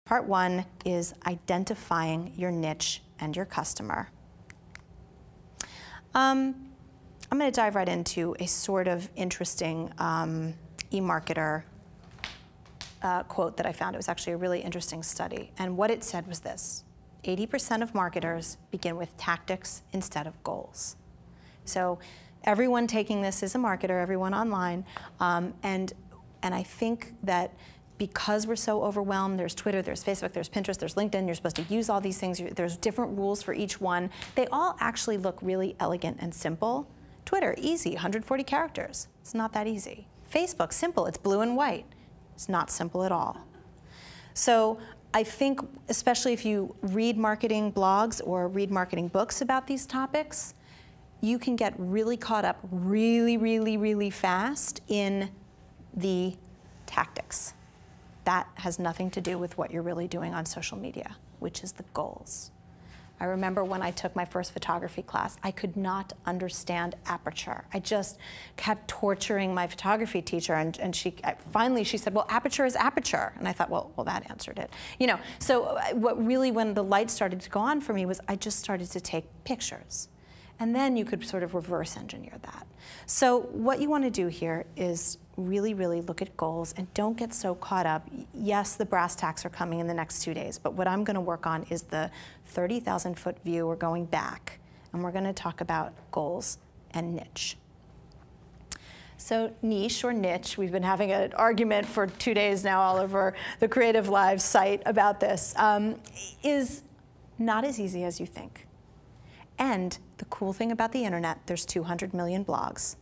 Part one is identifying your niche and your customer. I'm going to dive right into a sort of interesting eMarketer quote that I found. It was actually a really interesting study. And what it said was this: 80% of marketers begin with tactics instead of goals. So everyone taking this is a marketer, everyone online. And I think that because we're so overwhelmed, there's Twitter, there's Facebook, there's Pinterest, there's LinkedIn, you're supposed to use all these things, there's different rules for each one. They all actually look really elegant and simple. Twitter, easy, 140 characters. It's not that easy. Facebook, simple, it's blue and white. It's not simple at all. So I think, especially if you read marketing blogs or read marketing books about these topics, you can get really caught up really fast in the tactics. That has nothing to do with what you're really doing on social media, which is the goals. I remember when I took my first photography class, I could not understand aperture. I just kept torturing my photography teacher, and finally she said, well, aperture is aperture. And I thought, well, that answered it. You know, so what really, when the light started to go on for me, was I just started to take pictures. And then you could sort of reverse engineer that. So what you want to do here is really look at goals and don't get so caught up. Yes, the brass tacks are coming in the next 2 days, but what I'm going to work on is the 30,000-foot view. We're going back, and we're going to talk about goals and niche. So niche or niche, we've been having an argument for 2 days now all over the Creative Live site about this, is not as easy as you think. And the cool thing about the internet, there's 200 million blogs.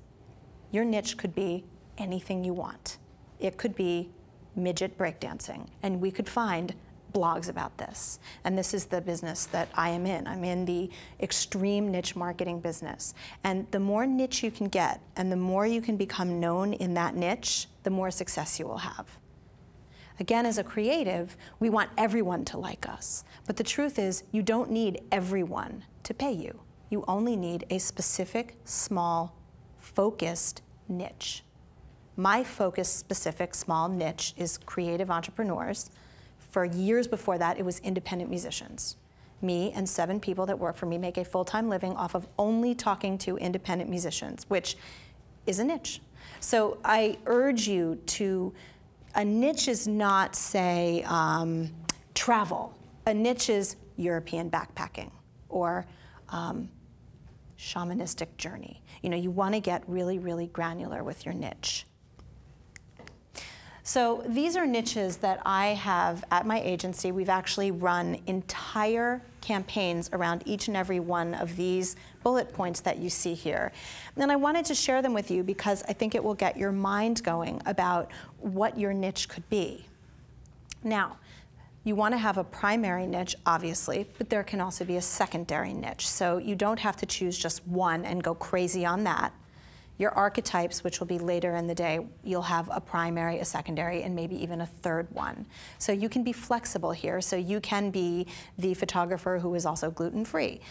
Your niche could be anything you want. It could be midget breakdancing, and we could find blogs about this. And this is the business that I am in. I'm in the extreme niche marketing business. And the more niche you can get, and the more you can become known in that niche, the more success you will have. Again, as a creative, we want everyone to like us. But the truth is, you don't need everyone to pay you. You only need a specific, small, focused niche. My focused, specific, small niche is creative entrepreneurs. For years before that, it was independent musicians. Me and 7 people that work for me make a full-time living off of only talking to independent musicians, which is a niche. So I urge you to, a niche is not, say, travel. A niche is European backpacking or shamanistic journey. You know, you want to get really granular with your niche. So these are niches that I have at my agency. We've actually run entire campaigns around each and every one of these bullet points that you see here. And I wanted to share them with you because I think it will get your mind going about what your niche could be. Now, you want to have a primary niche, obviously, but there can also be a secondary niche. So you don't have to choose just one and go crazy on that. Your archetypes, which will be later in the day, you'll have a primary, a secondary, and maybe even a third one. So you can be flexible here. So you can be the photographer who is also gluten-free.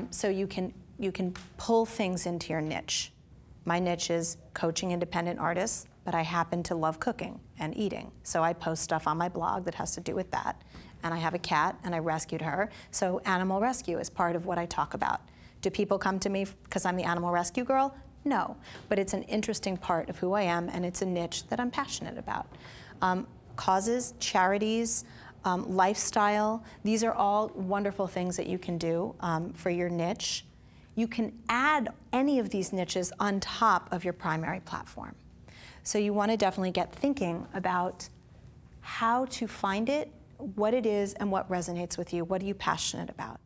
So you can pull things into your niche. My niche is coaching independent artists, but I happen to love cooking and eating. So I post stuff on my blog that has to do with that. And I have a cat, and I rescued her. So animal rescue is part of what I talk about. Do people come to me because I'm the animal rescue girl? No, but it's an interesting part of who I am, and it's a niche that I'm passionate about. Causes, charities, lifestyle, these are all wonderful things that you can do for your niche. You can add any of these niches on top of your primary platform. So you want to definitely get thinking about how to find it, what it is, and what resonates with you. What are you passionate about?